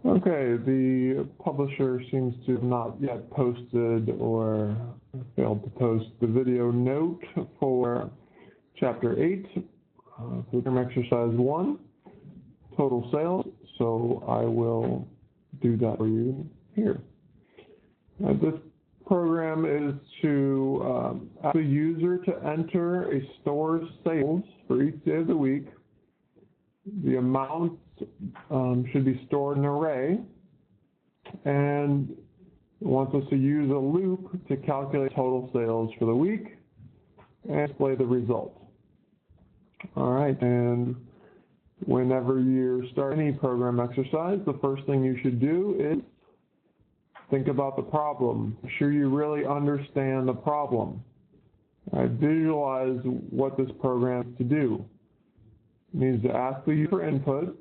Okay, the publisher seems to have not yet posted or failed to post the video note for Chapter 8, program exercise 1, total sales, so I will do that for you here. This program is to ask the user to enter a store's sales for each day of the week. The amount should be stored in an array, and it wants us to use a loop to calculate total sales for the week and display the result. All right, and whenever you start any program exercise, the first thing you should do is think about the problem. Make sure you really understand the problem. All right, visualize what this program is to do. It needs to ask the user for input,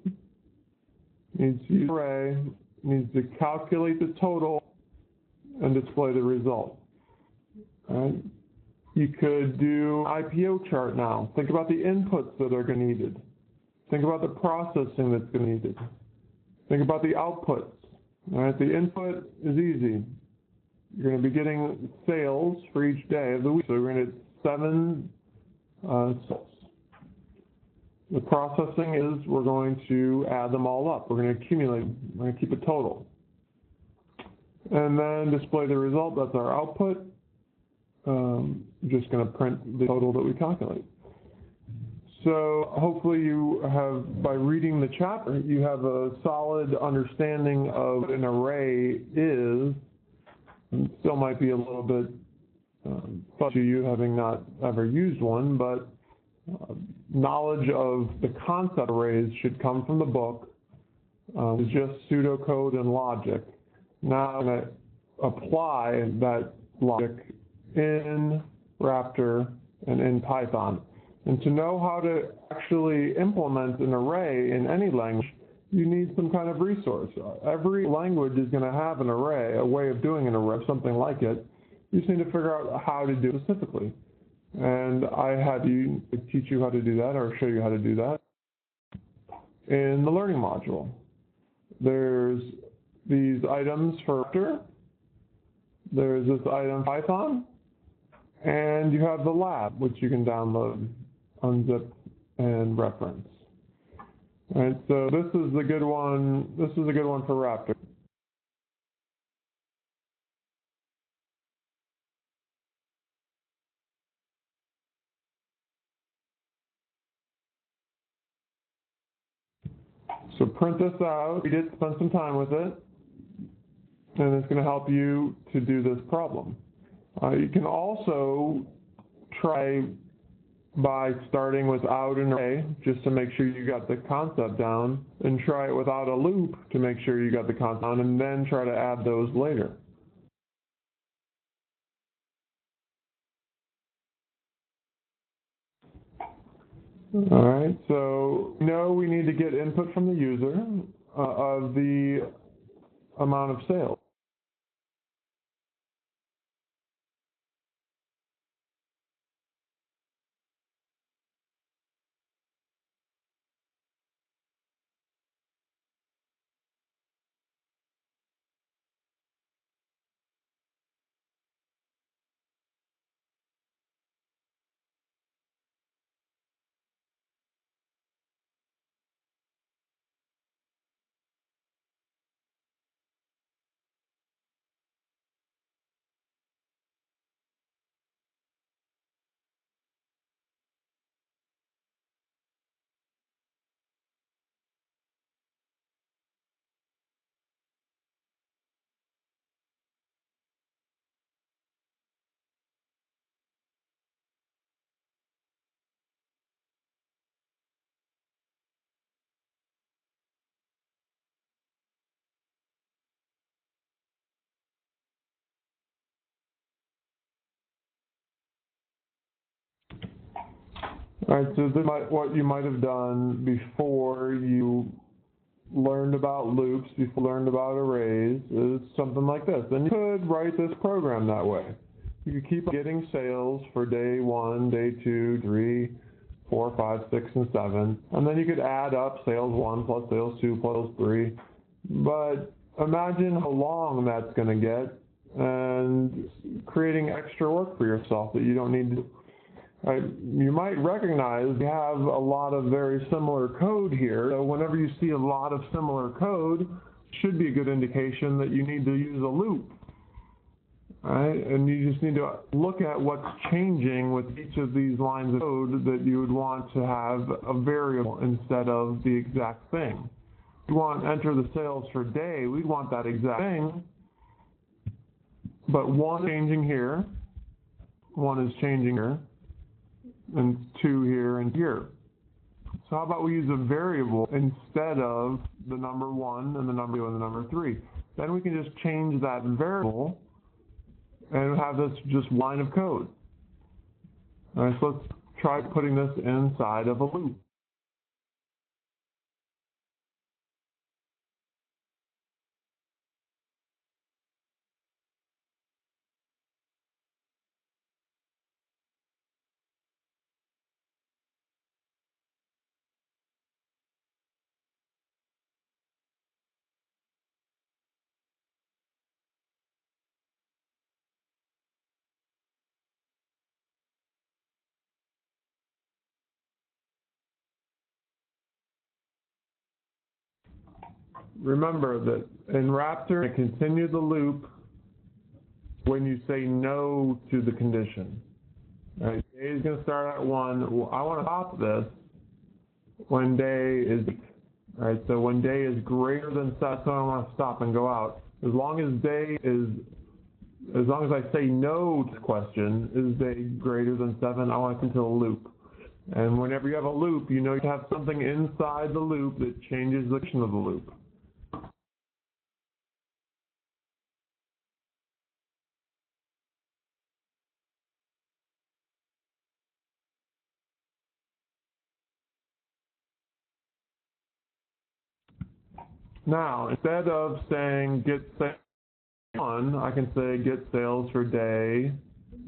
needs to use an array, needs to calculate the total, and display the result. All right. You could do IPO chart now. Think about the inputs that are going to be needed. Think about the processing that's going to be needed. Think about the outputs. All right. The input is easy. You're going to be getting sales for each day of the week. So we're going to get 7 sales. The processing is we're going to add them all up. We're going to accumulate them. We're going to keep a total. And then display the result. That's our output. Just going to print the total that we calculate. So hopefully you have, by reading the chapter, you have a solid understanding of what an array is. It still might be a little bit fuzzy to you having not ever used one, but knowledge of the concept arrays should come from the book. It's just pseudocode and logic. Now I'm going to apply that logic in Raptor and in Python. And to know how to actually implement an array in any language, you need some kind of resource. Every language is going to have an array, a way of doing an array, something like it. You just need to figure out how to do it specifically. And I had to teach you how to do that, or show you how to do that in the learning module. There's these items for Raptor. There's this item Python. And you have the lab, which you can download, unzip, and reference. All right, so this is a good one. This is a good one for Raptor. So print this out, read it, spend some time with it, and it's going to help you to do this problem. You can also try by starting without an array, just to make sure you got the concept down, and try it without a loop to make sure you got the concept down, and then try to add those later. All right, so we need to get input from the user of the amount of sales. All right, so this is what you might have done before you learned about loops, before you learned about arrays, is something like this. And you could write this program that way. You could keep getting sales for day 1, day 2, 3, 4, 5, 6, and 7. And then you could add up sales 1 plus sales 2 plus sales 3. but imagine how long that's going to get and creating extra work for yourself that you don't need to do. Right? You might recognize you have a lot of very similar code here, so whenever you see a lot of similar code, should be a good indication that you need to use a loop. Right? And you just need to look at what's changing with each of these lines of code that you would want to have a variable instead of the exact thing. If you want to enter the sales for day, we'd want that exact thing, but one is changing here, one is changing here, and two here and here. So how about we use a variable instead of the number 1 and the number 2 and the number 3. Then we can just change that variable and have this just line of code. All right, so let's try putting this inside of a loop. Remember that in Raptor, continue the loop when you say no to the condition. All right, day is going to start at 1. Well, I want to stop this when day is 8. All right, so when day is greater than 7, that's when I want to stop and go out. As long as I say no to the question, is day greater than 7, I want to continue the loop. And whenever you have a loop, you know you have something inside the loop that changes the direction of the loop. Now, instead of saying get sales 1, I can say get sales for day,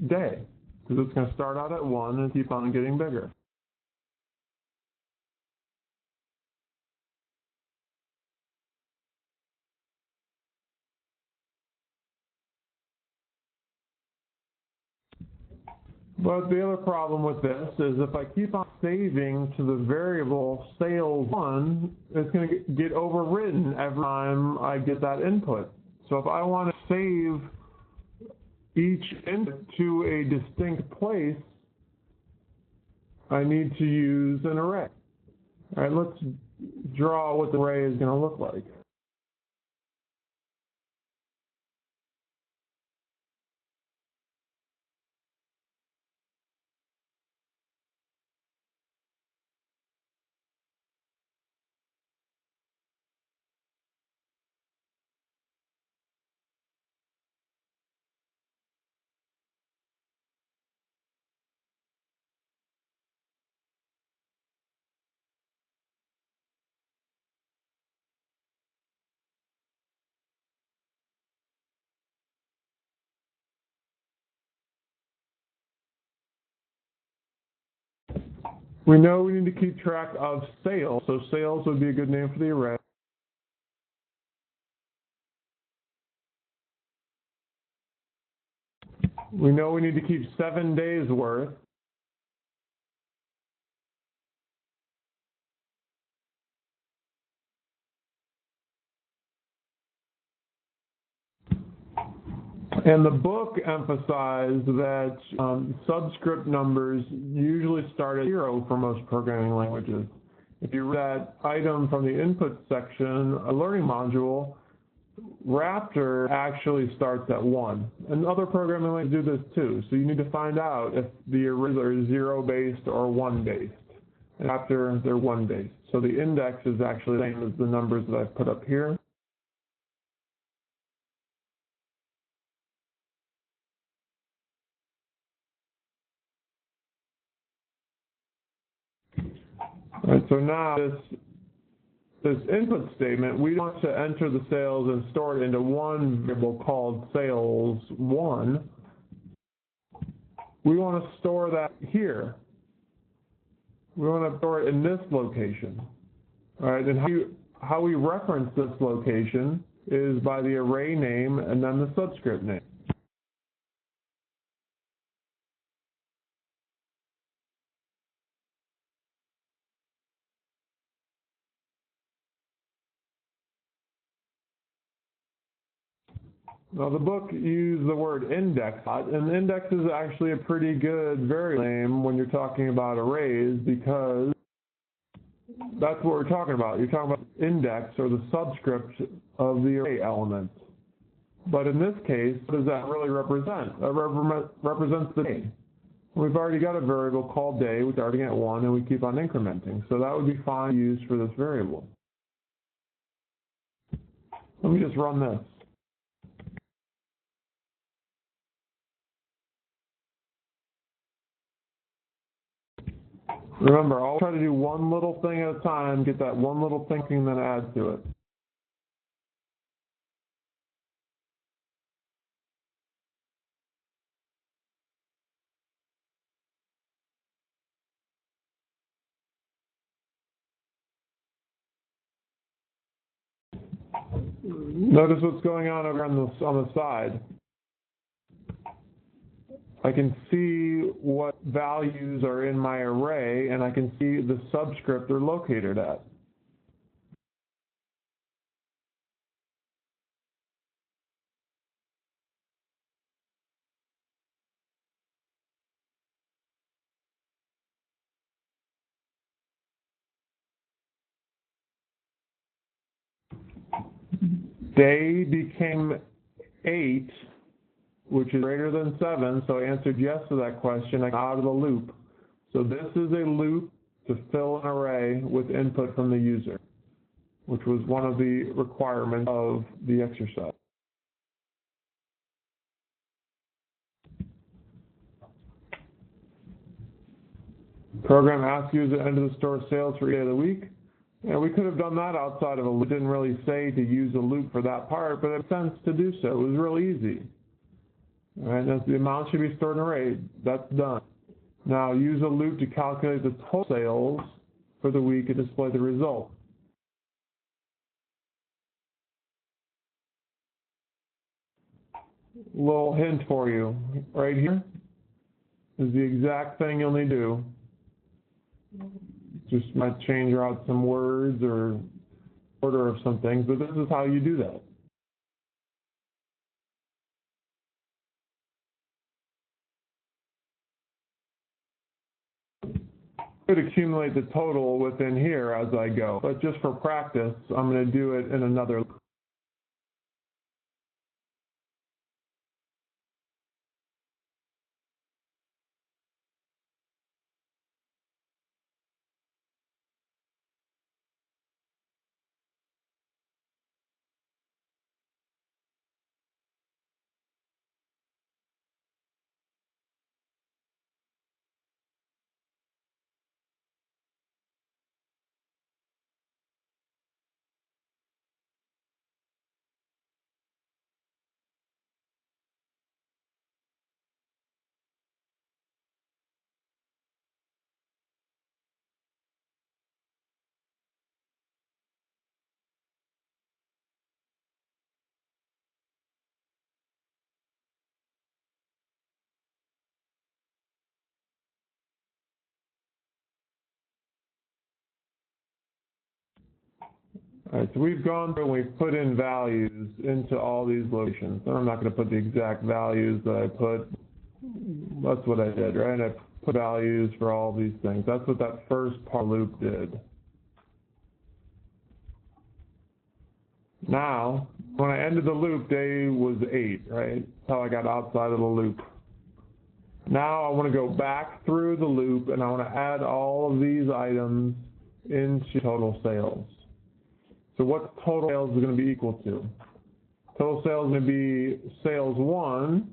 because it's going to start out at 1 and keep on getting bigger. But the other problem with this is if I keep on saving to the variable sales 1, it's going to get overwritten every time I get that input. So if I want to save each input to a distinct place, I need to use an array. All right, let's draw what the array is going to look like. We know we need to keep track of sales, so sales would be a good name for the array. We know we need to keep 7 days worth. And the book emphasized that subscript numbers usually start at 0 for most programming languages. If you read that item from the input section, a learning module, Raptor actually starts at 1. And other programming languages do this too. So you need to find out if the arrays are 0-based or 1-based. And Raptor, they're 1-based. So the index is actually the same as the numbers that I've put up here. All right, so now this input statement, we want to enter the sales and store it into one variable called sales1. We want to store that here. We want to store it in this location. All right, and how we reference this location is by the array name and then the subscript name. Now the book used the word index, and index is actually a pretty good variable name when you're talking about arrays, because that's what we're talking about. You're talking about index, or the subscript of the array element. But in this case, what does that really represent? It represents the day. We've already got a variable called day, we're starting at 1, and we keep on incrementing. So that would be fine to use for this variable. Let me just run this. Remember, I'll try to do one little thing at a time, get that one little thinking, then add to it. Notice what's going on over on the side. I can see what values are in my array, and I can see the subscript they're located at. Day became 8, which is greater than 7, so I answered yes to that question. I got out of the loop. So this is a loop to fill an array with input from the user, which was one of the requirements of the exercise. The program asks you to enter the store sales for each day of the week. And we could have done that outside of a loop. It didn't really say to use a loop for that part, but it made sense to do so. It was real easy. All right, the amount should be stored in an array. That's done. Now use a loop to calculate the total sales for the week and display the result. Little hint for you. Right here is the exact thing you'll need to do. Just might change out some words or order of some things, but this is how you do that. I could accumulate the total within here as I go, but just for practice, I'm going to do it in another. All right, so we've gone through and we've put in values into all these locations. And I'm not going to put the exact values that I put. That's what I did, right? I put values for all these things. That's what that first part loop did. Now, when I ended the loop, day was 8, right? That's how I got outside of the loop. Now I want to go back through the loop and I want to add all of these items into total sales. So what total sales is going to be equal to? Total sales is going to be sales 1,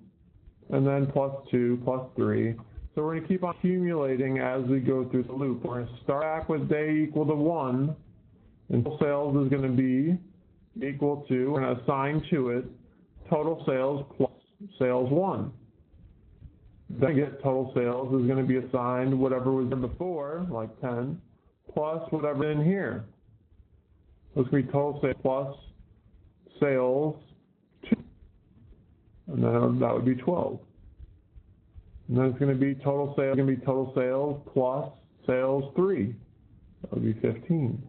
and then plus 2, plus 3. So we're going to keep on accumulating as we go through the loop. We're going to start back with day equal to 1, and total sales is going to be equal to, we're going to assign to it, total sales plus sales 1. Then get total sales is going to be assigned whatever was in before, like 10, plus whatever in here. It's going to be total sales plus sales 2. And then that would be 12. And then it's going to be total sales plus sales 3. That would be 15.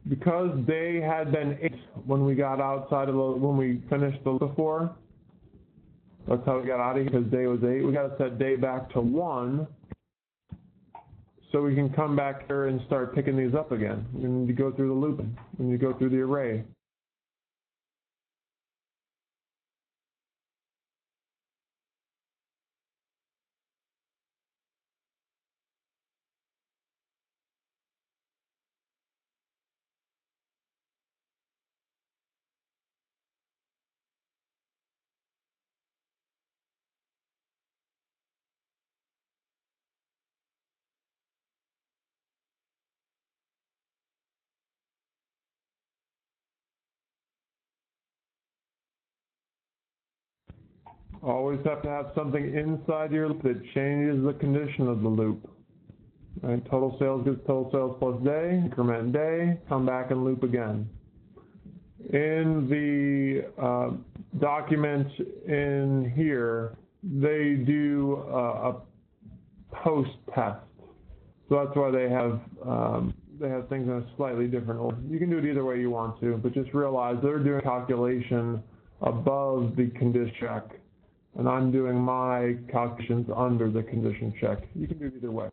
Because day had been 8 when we got outside of when we finished the before, that's how we got out of here, because day was 8. We got to set day back to 1 so we can come back here and start picking these up again. We need to go through the looping. We need to go through the array. Always have to have something inside your loop that changes the condition of the loop. Right? Total sales gives total sales plus day, increment day, come back and loop again. In the document in here, they do a post test. So that's why they have things in a slightly different order. You can do it either way you want to, but just realize they're doing calculation above the condition check, and I'm doing my calculations under the condition check. You can do it either way.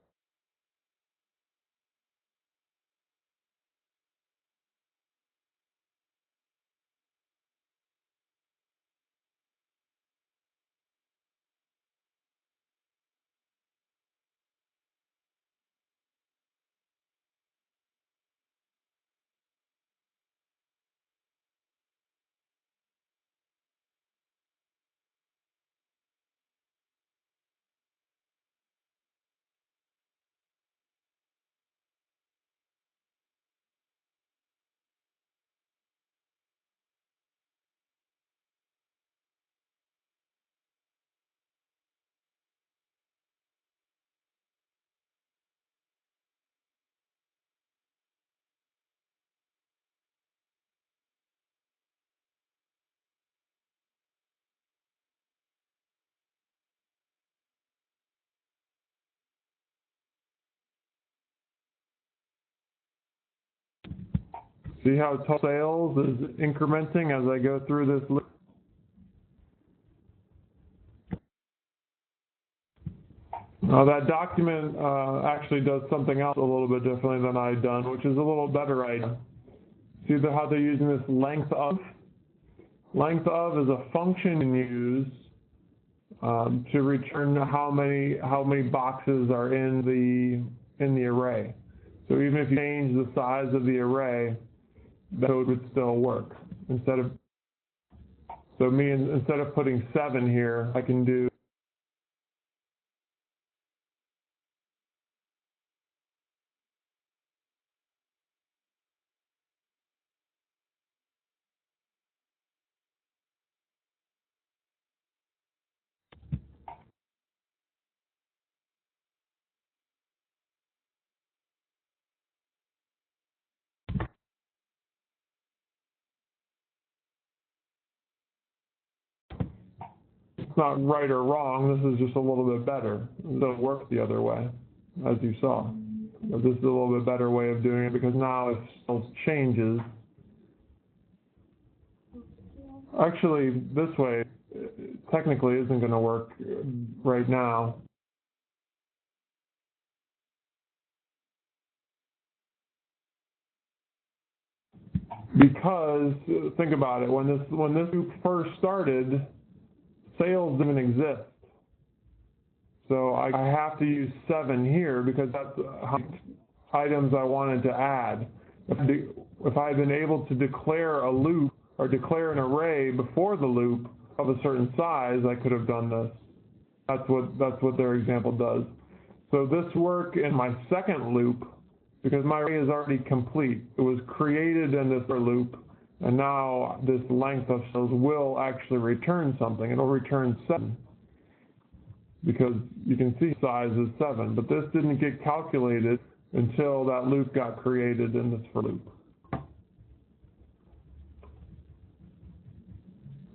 See how total sales is incrementing as I go through this loop? Now that document actually does something else a little bit differently than I've done, which is a little better idea. See how they're using this length of? Length of is a function you use to return how many boxes are in the array. So even if you change the size of the array, the code would still work. Instead of putting 7 here, I can do it's not right or wrong, this is just a little bit better. It doesn't work the other way, as you saw. But this is a little bit better way of doing it, because now if sales changes, actually this way technically isn't going to work right now. Because think about it, when this group first started, sales didn't exist. So I have to use 7 here because that's how many items I wanted to add. If I had been able to declare a loop or declare an array before the loop, of a certain size, I could have done this. That's what their example does. So this work in my second loop, because my array is already complete. It was created in this loop, and now this length of cells will actually return something. It'll return 7, because you can see size is 7, but this didn't get calculated until that loop got created in this for loop.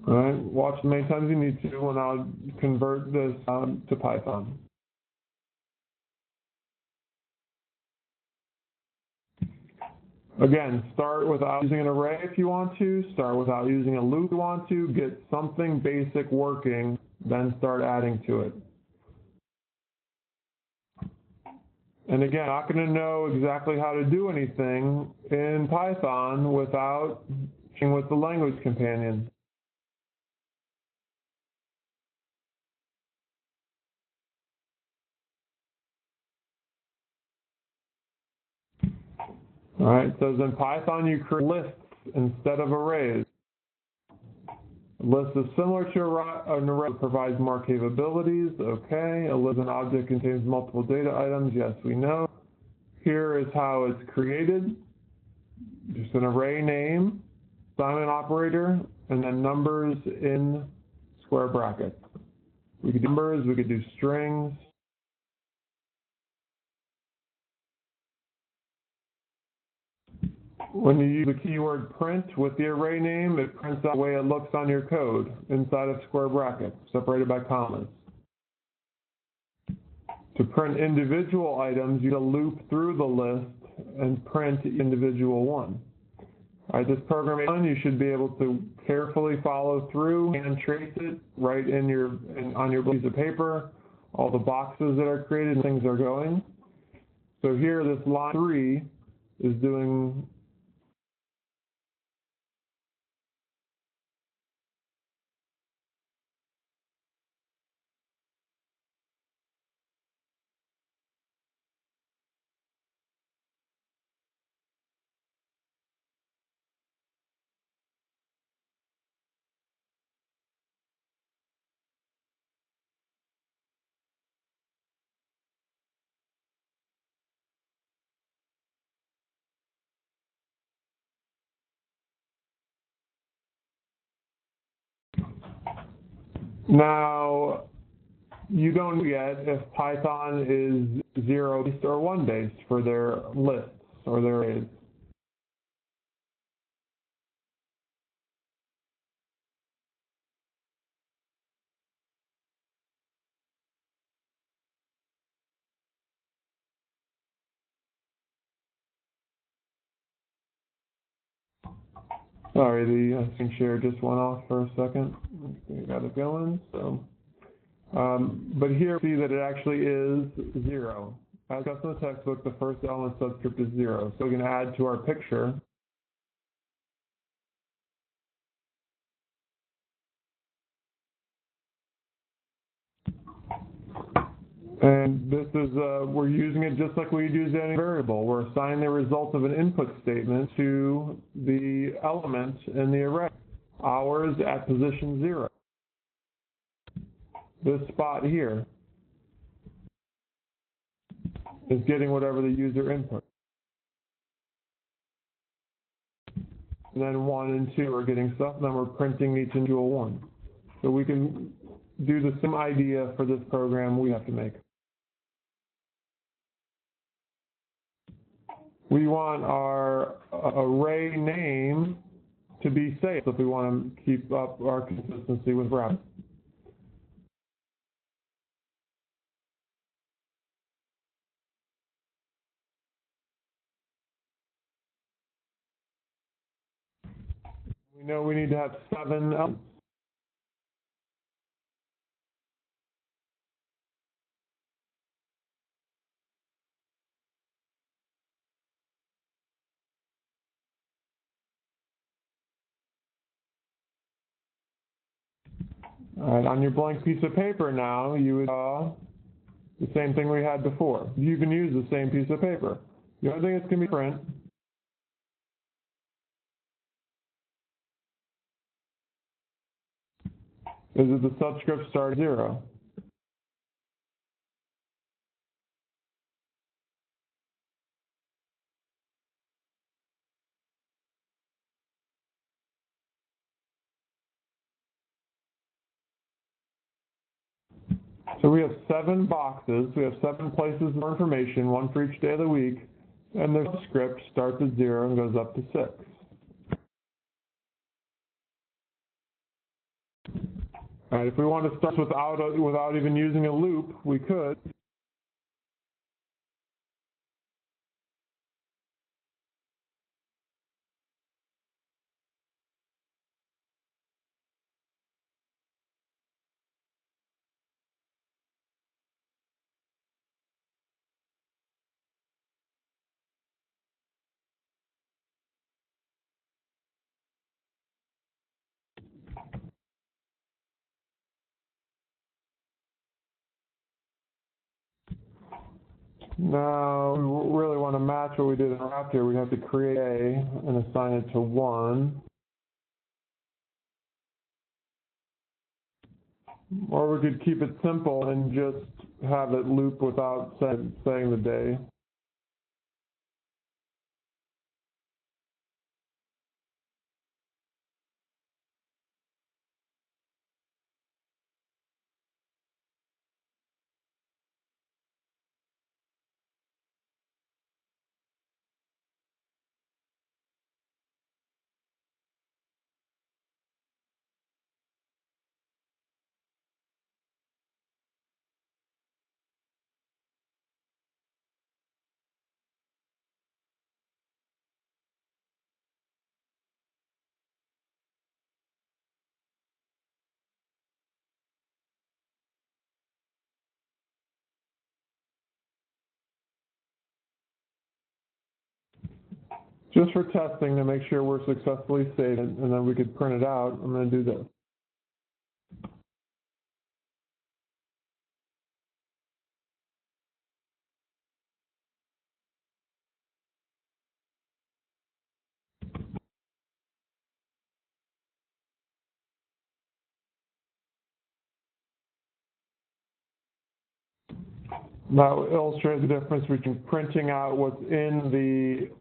All right, watch as many times you need to, and I'll convert this to Python. Again, start without using an array if you want to, start without using a loop if you want to, get something basic working, then start adding to it. And again, I'm not going to know exactly how to do anything in Python without checking with the language companion. All right, so in Python, you create lists instead of arrays. A list is similar to an array that provides more capabilities. Okay, a list of an object contains multiple data items. Yes, we know. Here is how it's created. Just an array name, assignment operator, and then numbers in square brackets. We could do numbers, we could do strings. When you use the keyword print with the array name, it prints out the way it looks on your code inside of square brackets, separated by commas. To print individual items, you loop through the list and print individual one. All right, this program is done. You should be able to carefully follow through and trace it right on your piece of paper. All the boxes that are created and things are going. So here, this line 3 is doing now. You don't know yet if Python is 0-based or 1-based for their lists or their arrays. Sorry, the screen share just went off for a second. We got it going. So, but here see that it actually is 0. As discussed in the textbook, the first element subscript is 0. So we can add to our picture. And this is, we're using it just like we'd use any variable. We're assigning the result of an input statement to the element in the array. Hours at position 0. This spot here is getting whatever the user input. And then 1 and 2 are getting stuff, and then we're printing each into a 1. So we can do the same idea for this program we have to make. We want our array name to be safe if we want to keep up our consistency with Rabbit. We know we need to have 7 elements. All right, on your blank piece of paper now, you would draw the same thing we had before. You can use the same piece of paper. The only thing that's going to be different Is it the subscript start at 0? So we have 7 boxes. We have 7 places for information, 1 for each day of the week, and the script starts at 0 and goes up to 6. All right, if we want to start without even using a loop, we could. Now, we really want to match what we did in Raptor. We'd have to create A and assign it to 1. Or we could keep it simple and just have it loop without saying the day. Just for testing to make sure we're successfully saved, and then we could print it out, I'm going to do this. That will illustrate the difference between printing out what's in the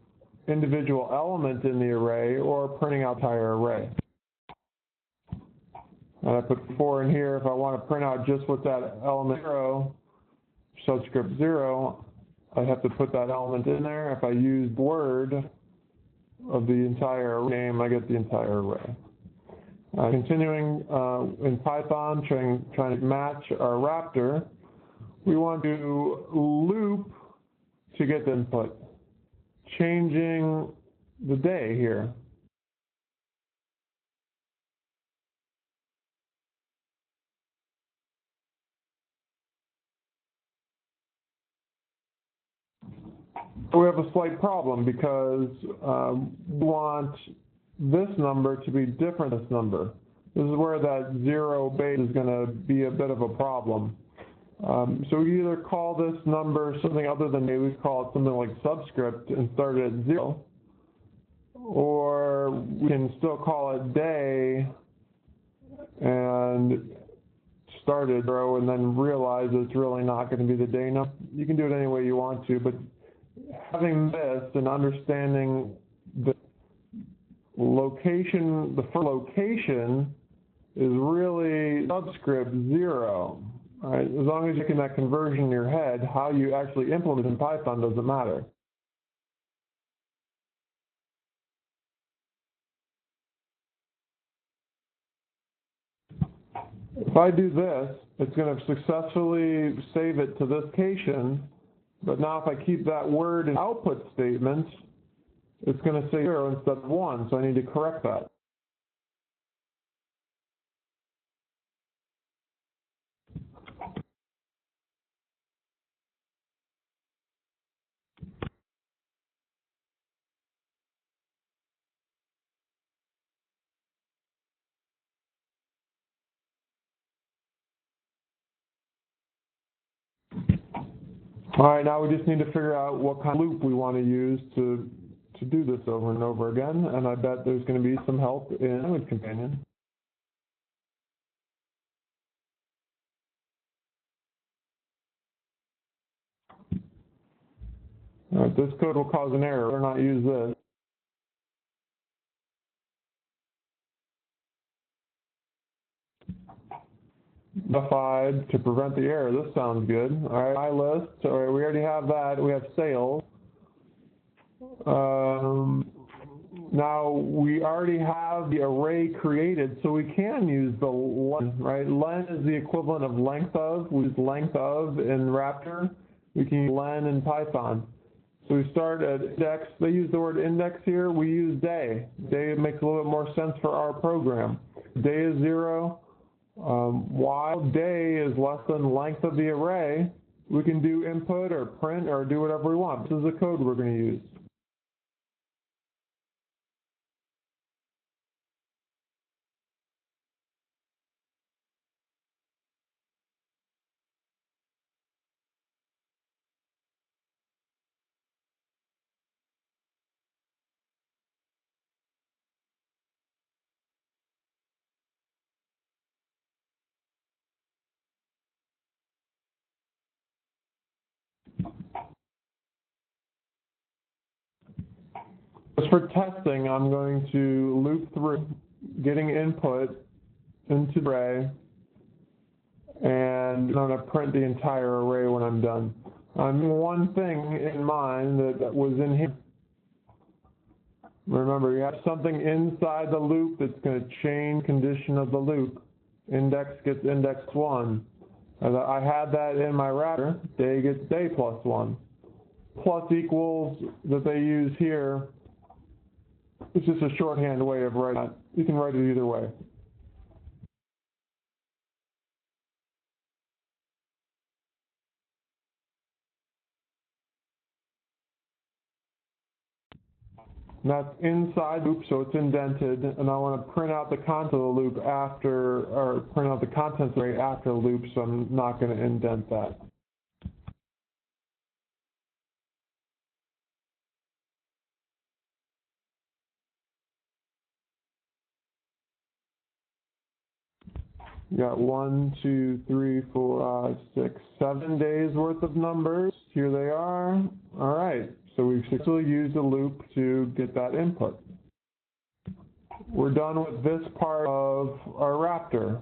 individual element in the array or printing out the entire array. And I put 4 in here. If I want to print out just what's that element 0, subscript 0, I have to put that element in there. If I use word of the entire name, I get the entire array. Continuing in Python, trying to match our Raptor, we want to loop to get the input, changing the day here. We have a slight problem because we want this number to be different than this number. This is where that 0 base is going to be a bit of a problem. So we either call this number something other than day, we call it something like subscript and start it at 0, or we can still call it day and start at 0 and then realize it's really not going to be the day number. You can do it any way you want to, but having this and understanding the location, the first location is really subscript 0. Right? As long as you can that conversion in your head, how you actually implement it in Python doesn't matter. If I do this, it's going to successfully save it to this location, but now if I keep that word in output statement, it's going to say 0 instead of 1, so I need to correct that. All right, now we just need to figure out what kind of loop we want to use to do this over and over again, and I bet there's going to be some help in Language Companion. All right, this code will cause an error. Better not use this. Modified to prevent the error. This sounds good. All right, list. All right, we already have that. We have sales. Now we already have the array created, so we can use the len, right? Len is the equivalent of length of. We use length of in Raptor. We can use len in Python. So we start at index. They use the word index here. We use day. Day makes a little bit more sense for our program. Day is 0. While day is less than length of the array, we can do input or print or do whatever we want. This is the code we're going to use. Just for testing, I'm going to loop through getting input into the array, and I'm going to print the entire array when I'm done. One thing in mind that was in here. Remember, you have something inside the loop that's going to change condition of the loop. Index gets index 1. I had that in my Raptor. Day gets day plus 1. Plus equals that they use here. It's just a shorthand way of writing it. You can write it either way. And that's inside the loop, so it's indented, and I want to print out the content of the loop after, or print out the contents array after the loop, so I'm not going to indent that. You got 1, 2, 3, 4, 5, 6, 7 days worth of numbers. Here they are. All right, so we've successfully used the loop to get that input. We're done with this part of our Raptor.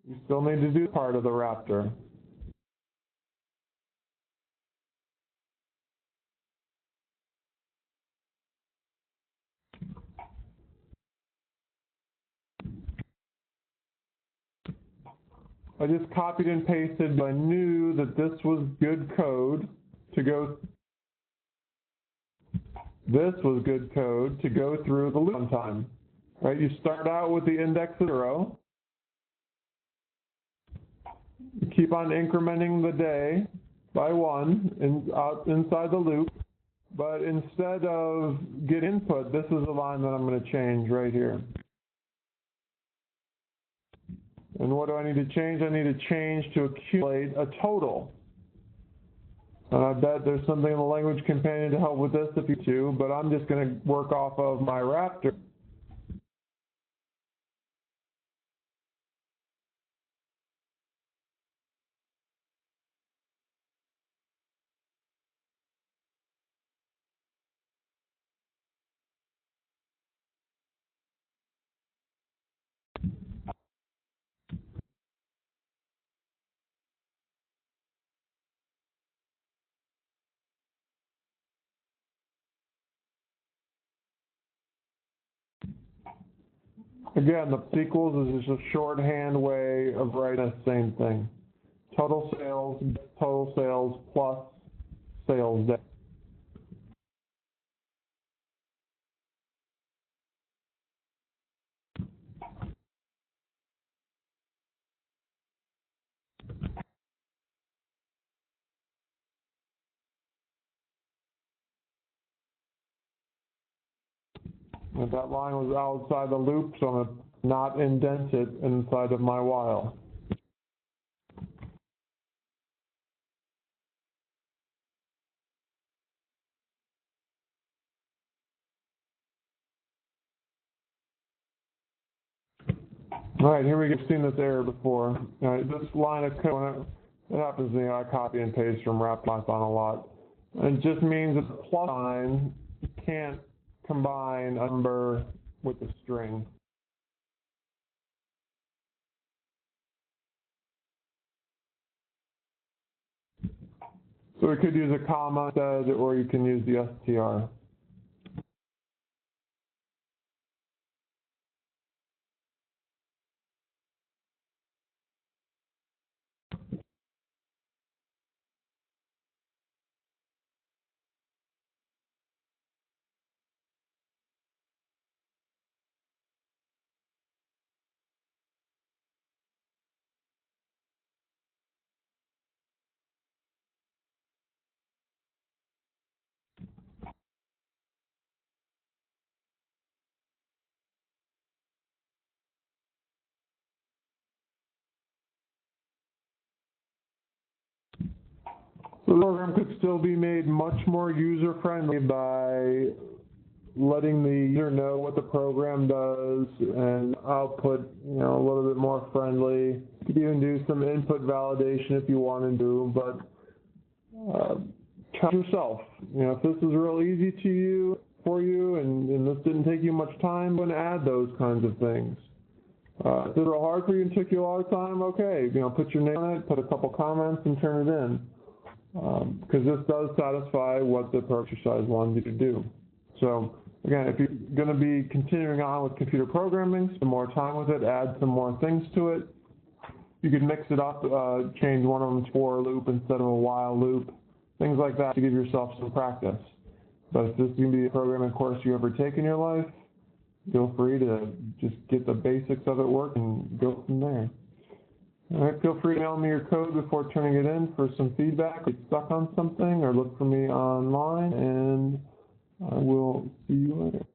We still need to do part of the Raptor. I just copied and pasted, but I knew that this was good code to go. This was good code to go through the loop on time. Right? You start out with the index of 0. You keep on incrementing the day by 1 inside the loop. But instead of get input, this is the line that I'm going to change right here. And what do I need to change? I need to change to accumulate a total. And I bet there's something in the language companion to help with this if you do, but I'm just going to work off of my Raptor. Again, the equals is just a shorthand way of writing the same thing. Total sales plus sales day. And that line was outside the loop, so I'm going to not indent it inside of my while. All right, here we go. We've seen this error before. All right, this line of code, It happens to me, I copy and paste from Wrap Python a lot. It just means that the plus sign can't combine a number with a string. So we could use a comma instead, or you can use the str. So the program could still be made much more user-friendly by letting the user know what the program does and output, a little bit more friendly. You could even do some input validation if you want to do, but try yourself. If this is real easy for you, and this didn't take you much time, then add those kinds of things. If it's real hard for you and took you a lot of time, okay, put your name on it, put a couple comments, and turn it in. Because this does satisfy what the exercise wanted you to do. So again, if you're going to be continuing on with computer programming, spend more time with it, add some more things to it. You could mix it up, change one of them to for loop instead of a while loop, things like that to give yourself some practice. But if this is going to be a programming course you ever take in your life, feel free to just get the basics of it working and go from there. All right, feel free to email me your code before turning it in for some feedback. If you're stuck on something, or look for me online, and I will see you later.